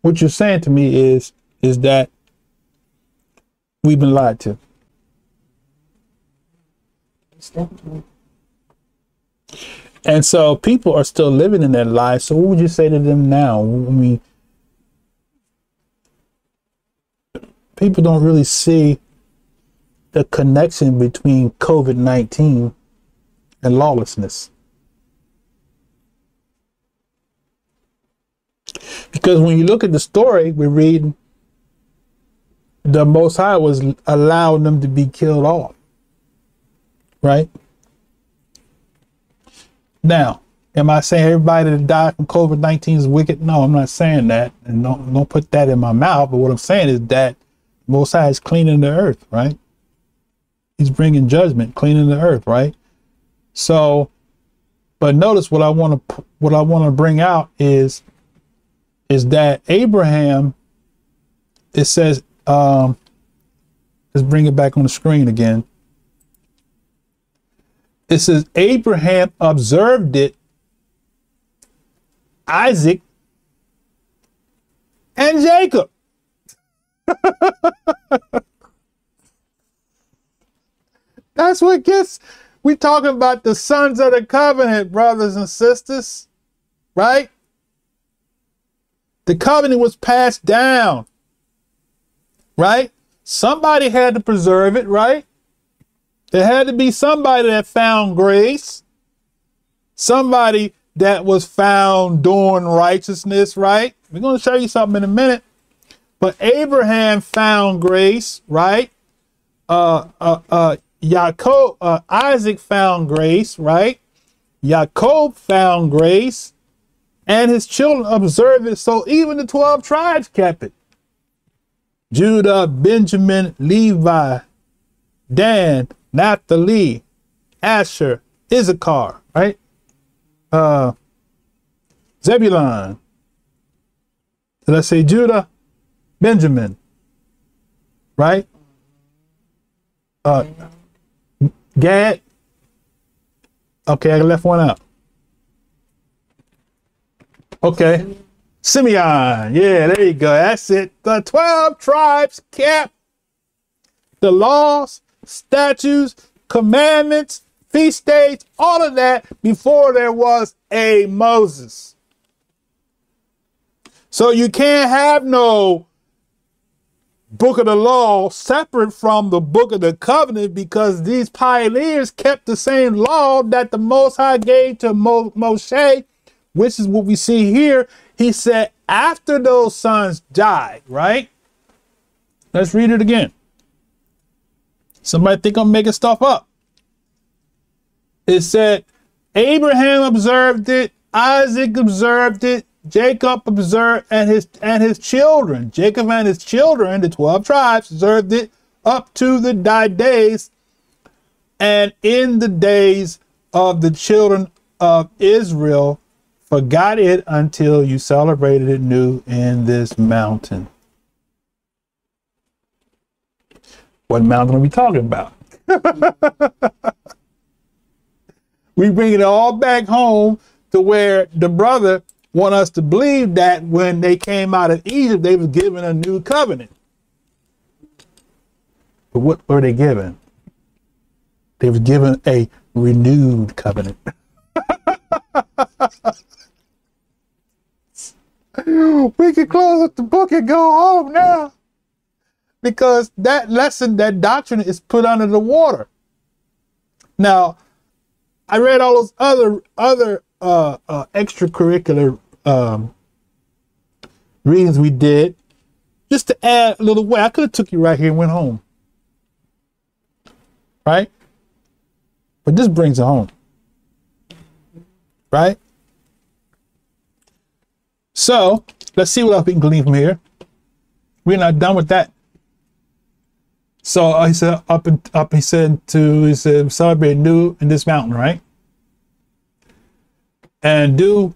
what you're saying to me is that we've been lied to. And so people are still living in that lie. So what would you say to them now? I mean, people don't really see the connection between COVID-19 and lawlessness. Because when you look at the story, we read the Most High was allowing them to be killed off. Right? Now, am I saying everybody that died from COVID-19 is wicked? No, I'm not saying that. And don't put that in my mouth. But what I'm saying is that Most High is cleaning the earth, right? He's bringing judgment, cleaning the earth, right? So, but notice what I want to bring out is that Abraham, it says, let's bring it back on the screen again. It says Abraham observed it, Isaac and Jacob. That's what gets, we talking about the sons of the covenant, brothers and sisters, right? The covenant was passed down, right? Somebody had to preserve it, right? There had to be somebody that found grace, somebody that was found doing righteousness, right? We're going to show you something in a minute. But Abraham found grace, right? Isaac found grace, right? Jacob found grace, and his children observed it. So even the 12 tribes kept it. Judah, Benjamin, Levi, Dan, Naphtali, Asher, Issachar, right? Zebulun. Did I say Judah? Benjamin, right? Gad. Okay, I left one out. Okay. Simeon. Yeah, there you go. That's it. The 12 tribes kept the laws, statutes, commandments, feast days, all of that before there was a Moses. So you can't have no book of the law separate from the book of the covenant, because these pioneers kept the same law that the Most High gave to Moshe, which is what we see here. He said after those sons died, right? Let's read it again. Somebody think I'm making stuff up. It said Abraham observed it, Isaac observed it, Jacob observed, and his children, Jacob and his children, the 12 tribes, observed it up to the days, and in the days of the children of Israel, forgot it until you celebrated it new in this mountain. What mountain are we talking about? We bring it all back home to where the brother want us to believe that when they came out of Egypt, they was given a new covenant. But what were they given? They was given a renewed covenant. We can close up the book and go home now, because that lesson, that doctrine is put under the water. Now, I read all those other extracurricular readings we did, just to add a little way. I could have took you right here and went home, right? But this brings it home, right? So let's see what else we can glean from here. We're not done with that. So he said he said celebrate new in this mountain, right? And do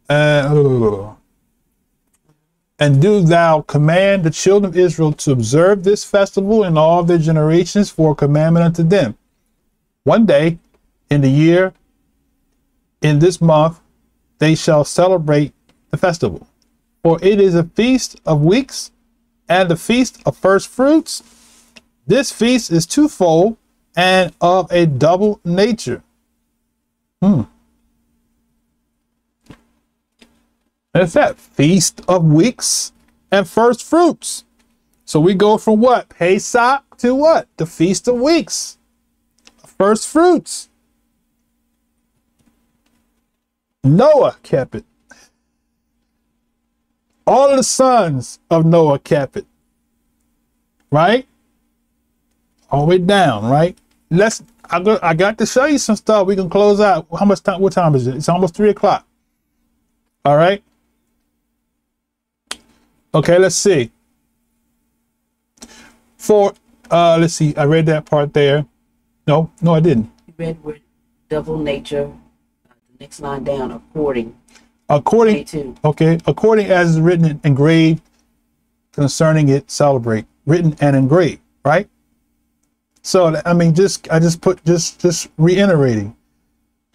thou command the children of Israel to observe this festival in all their generations for a commandment unto them. One day in the year, in this month, they shall celebrate the festival. For it is a feast of weeks and the feast of first fruits. This feast is twofold and of a double nature. That's that feast of weeks and first fruits. So we go from what? Pesach to what? The feast of weeks, first fruits. Noah kept it. All of the sons of Noah kept it. Right? All the way down, right? I got to show you some stuff. We can close out. How much time? What time is it? It's almost 3 o'clock. All right. Okay, let's see. Let's see. I read that part there. No, I didn't. You read word double nature. The next line down, according. Okay, according as is written and engraved concerning it, celebrate. Written and engraved, right? So I mean, just reiterating,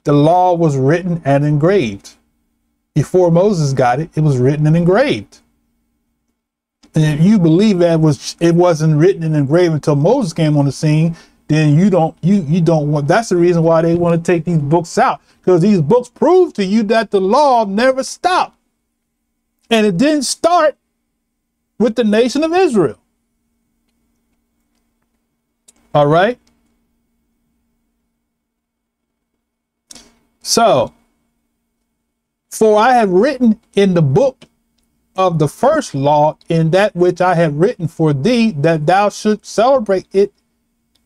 the law was written and engraved. Before Moses got it, it was written and engraved. And if you believe that it wasn't written and engraved until Moses came on the scene, then you don't want. That's the reason why they want to take these books out, because these books prove to you that the law never stopped, and it didn't start with the nation of Israel. All right. So, for I have written in the book of the first law, in that which I have written for thee, that thou shouldst celebrate it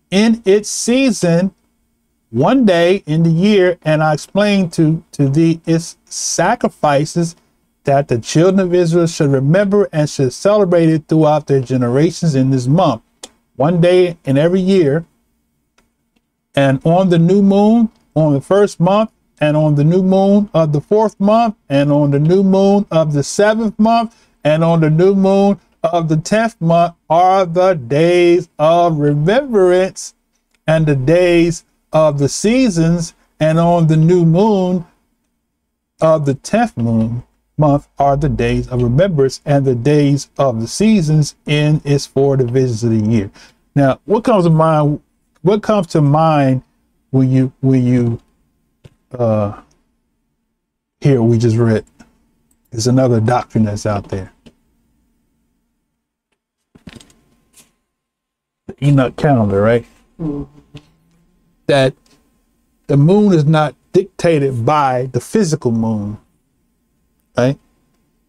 in its season, one day in the year, and I explained to thee its sacrifices, that the children of Israel should remember and should celebrate it throughout their generations in this month, one day in every year, and on the new moon, on the first month, and on the new moon of the fourth month, and on the new moon of the seventh month, and on the new moon of the 10th month are the days of remembrance and the days of the seasons, and on the new moon of the 10th month are the days of remembrance and the days of the seasons in its 4 divisions of the year. Now, what comes to mind? What comes to mind when you hear what we just read? There's another doctrine that's out there. The Enoch calendar, right? Mm-hmm. That the moon is not dictated by the physical moon, right?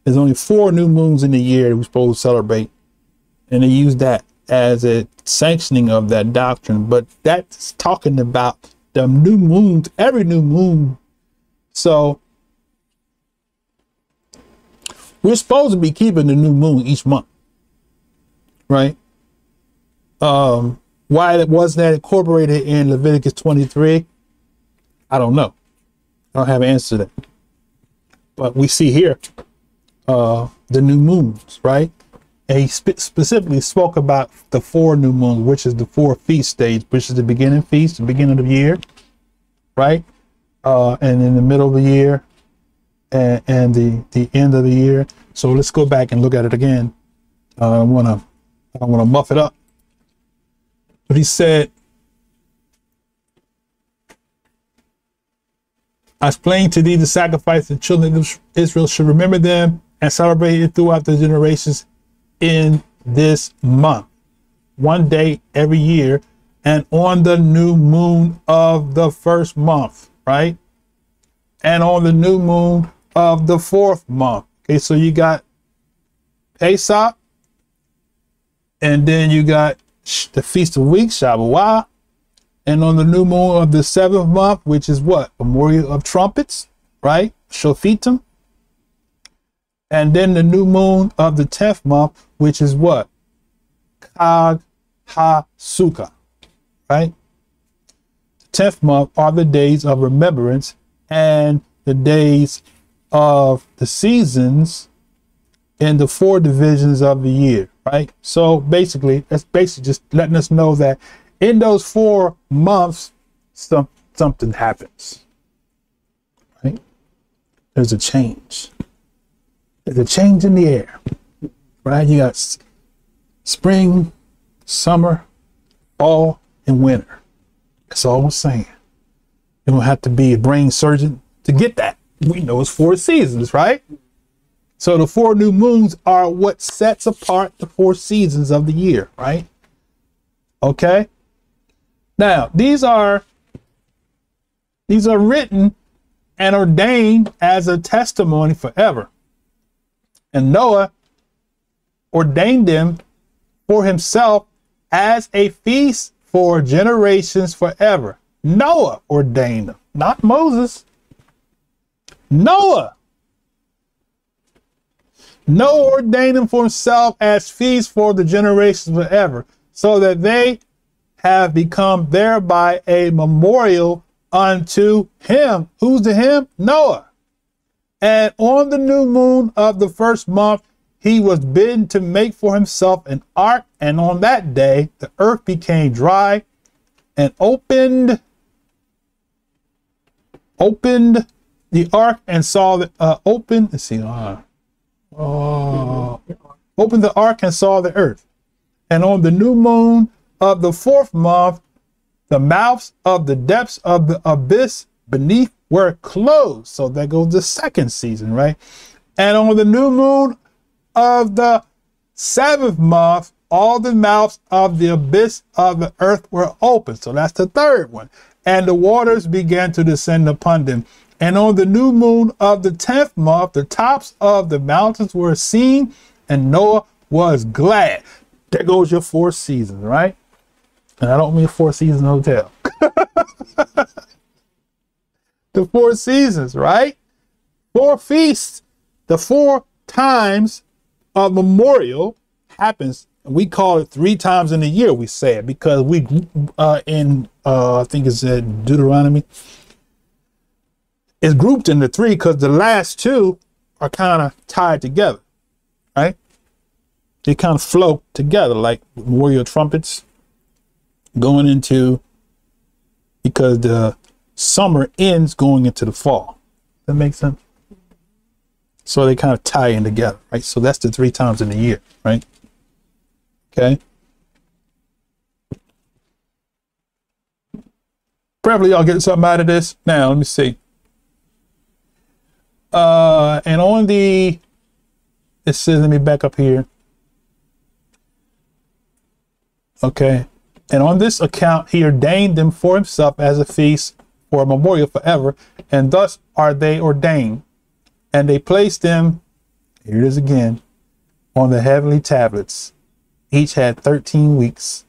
There's only 4 new moons in the year that we're supposed to celebrate, and they use that as a sanctioning of that doctrine. But that's talking about the new moons, every new moon. So we're supposed to be keeping the new moon each month, right? Why wasn't that incorporated in Leviticus 23? I don't know. I don't have an answer to that. But we see here the new moons, right? And he specifically spoke about the 4 new moons, which is the 4 feast days, which is the beginning feast, the beginning of the year, right? And in the middle of the year and the end of the year. So let's go back and look at it again. I don't want to muff it up. But he said, I explained to thee the sacrifice the children of Israel should remember them and celebrate it throughout the generations in this month, one day every year, and on the new moon of the first month, right? And on the new moon of the 4th month. Okay, so you got Pesach, and then you got the Feast of Weeks, Shavuot, and on the new moon of the 7th month, which is what? Memorial of Trumpets, right? Shoftim. And then the new moon of the 10th month, which is what? Chag HaSukkah, right? The 10th month are the days of remembrance and the days of the seasons in the 4 divisions of the year, right? So basically, that's basically just letting us know that in those 4 months, something happens, right? There's a change. There's a change in the air, right? You got spring, summer, fall, and winter. That's all I'm saying. You don't have to be a brain surgeon to get that. We know it's 4 seasons, right? So the 4 new moons are what sets apart the 4 seasons of the year, right? Okay. Now, these are written and ordained as a testimony forever. And Noah ordained them for himself as a feast for generations forever. Noah ordained them, not Moses. Noah. Noah ordained them for himself as feasts for the generations forever, so that they have become thereby a memorial unto him. Who's the him? Noah. And on the new moon of the first month, he was bidden to make for himself an ark. And on that day, the earth became dry and opened the ark and saw the opened the ark and saw the earth. And on the new moon of the 4th month, the mouths of the depths of the abyss beneath were closed. So that goes the 2nd season, right? And on the new moon of the 7th month, all the mouths of the abyss of the earth were open. So that's the 3rd one. And the waters began to descend upon them. And on the new moon of the 10th month, the tops of the mountains were seen, and Noah was glad. There goes your 4 seasons, right? And I don't mean 4 seasons hotel. The 4 seasons, right? 4 feasts. The 4 times of memorial happens. We call it 3 times in a year. We say it because we I think it's Deuteronomy. It's grouped into 3 because the last 2 are kind of tied together, right? They kind of flow together like memorial trumpets going into, because the summer ends going into the fall. That makes sense? So they kind of tie in together, right? So that's the 3 times in a year, right? Okay. Probably y'all get something out of this. Now, let me see. And on the, it says, let me back up here. Okay. And on this account, he ordained them for himself as a feast for a memorial forever. And thus are they ordained. And they placed them, here it is again, on the heavenly tablets. Each had 13 weeks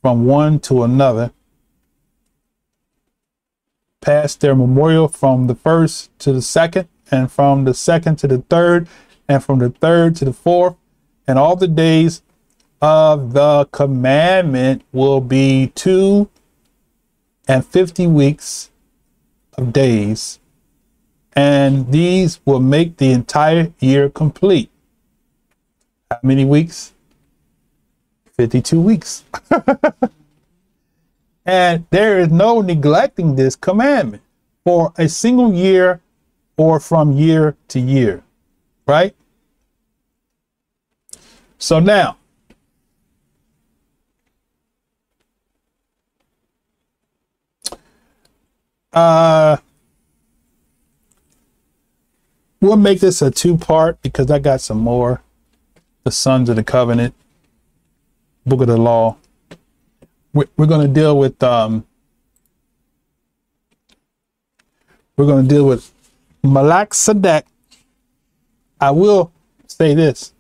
from one to another. Passed their memorial from the 1st to the 2nd, and from the 2nd to the 3rd, and from the 3rd to the 4th. And all the days of the commandment will be 250 weeks of days, and these will make the entire year complete. How many weeks? 52 weeks. And there is no neglecting this commandment for a single year or from year to year, right? So now, we'll make this a 2-part because I got some more. The Sons of the Covenant, Book of the Law. We're going to deal with Melchizedek. I will say this.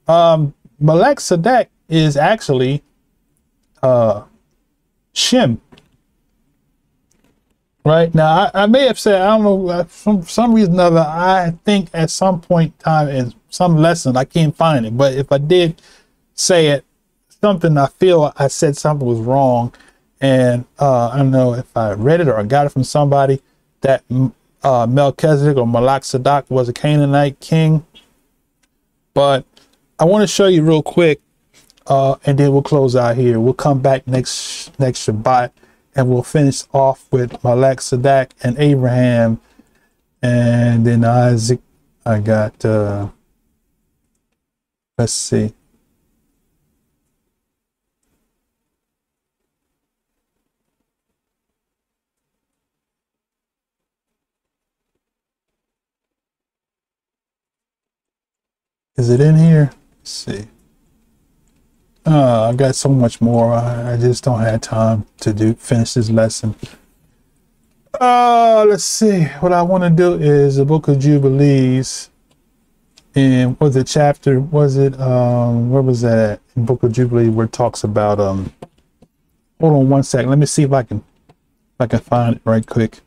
Melchizedek is actually Shem. Right now, I may have said, I don't know, for some reason or other, I think at some point in time in some lesson, I can't find it. But if I did say it, something I feel I said something was wrong. And I don't know if I read it or I got it from somebody that Melchizedek or Melchizedek was a Canaanite king. But I want to show you real quick, and then we'll close out here. We'll come back next Shabbat. And we'll finish off with Melchizedek and Abraham, and then Isaac, I got, let's see. Is it in here? Let's see. I got so much more. I just don't have time to finish this lesson. Let's see. What I want to do is the Book of Jubilees. And was it chapter? Was it where was that at? In Book of Jubilee, where it talks about hold on one second. Let me see if I can find it right quick.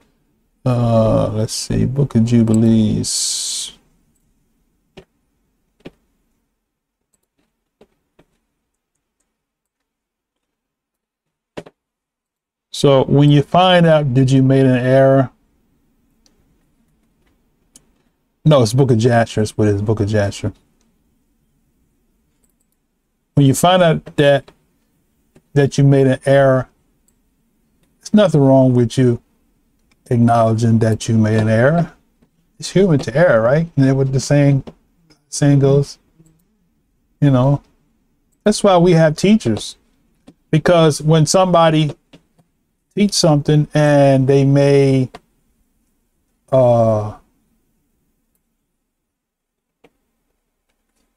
Let's see. Book of Jubilees. So when you find out, did you made an error? No, it's Book of Jasher. It's what it is, Book of Jasher. When you find out that you made an error, there's nothing wrong with you acknowledging that you made an error. It's human to err, right? And then what the saying goes, you know, that's why we have teachers. Because when somebody teach something and they may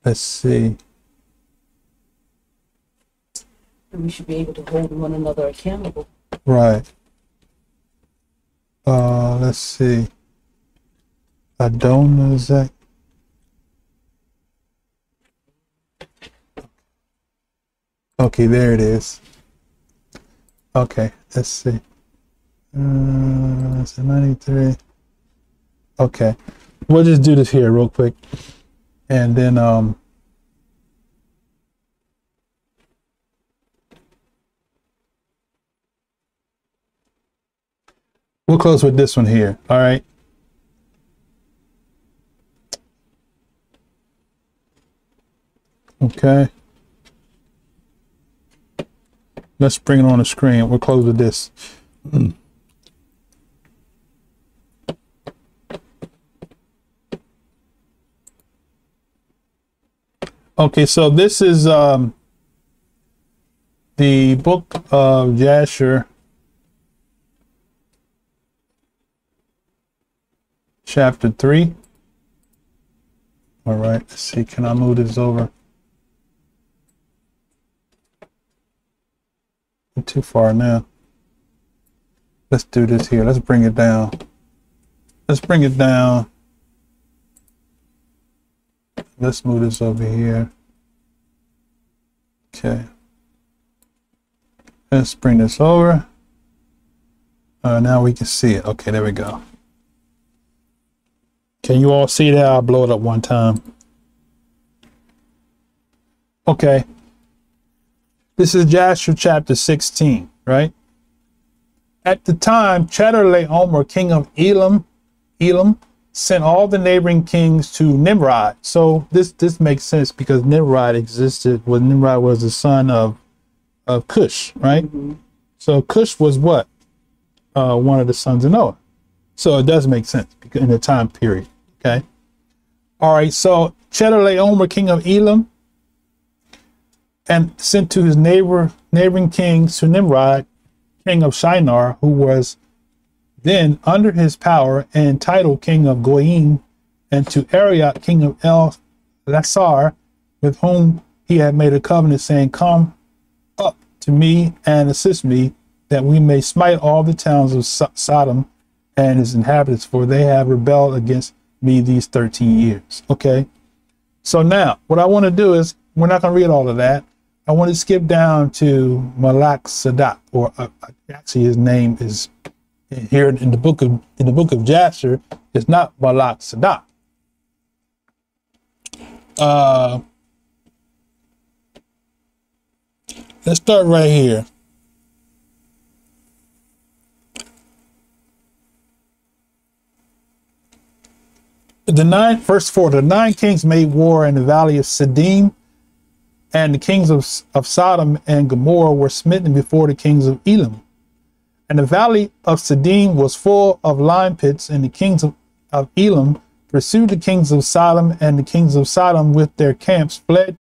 let's see. And we should be able to hold one another accountable. Right. Let's see. Adonai, is that? Okay, there it is. Okay, let's see. It's a 93. Okay, we'll just do this here real quick, and then we'll close with this one here. All right. Okay. Let's bring it on the screen. We'll close with this. Okay, so this is the Book of Jasher, chapter 3. All right, let's see. Can I move this over? Too far now. Let's do this here. Let's bring it down. Let's bring it down. Let's move this over here. Okay. Let's bring this over. Now we can see it. Okay, there we go. Can you all see that? I'll blow it up one time. Okay. This is Jasher chapter 16, right? At the time, Chedorlaomer, king of Elam, sent all the neighboring kings to Nimrod. So this makes sense because Nimrod existed. Well, Nimrod was the son of Cush, right? Mm-hmm. So Cush was what? One of the sons of Noah. So it does make sense in the time period. Okay. All right. So Chedorlaomer, king of Elam, and sent to his neighboring kings to Nimrod, king of Shinar, who was then under his power, and titled king of Goyim, and to Arioch, king of El-Lasar, with whom he had made a covenant, saying, "Come up to me and assist me, that we may smite all the towns of Sodom and his inhabitants, for they have rebelled against me these 13 years." Okay, so now what I want to do is, we're not going to read all of that. I want to skip down to Malak Sadak, or actually his name is here in the book of Jasher. It's not Malak Sadak. Let's start right here. Verse 4, the 9 kings made war in the valley of Siddim, and the kings of Sodom and Gomorrah were smitten before the kings of Elam. And the valley of Siddim was full of lime pits, and the kings of Elam pursued the kings of Sodom, and the kings of Sodom with their camps fled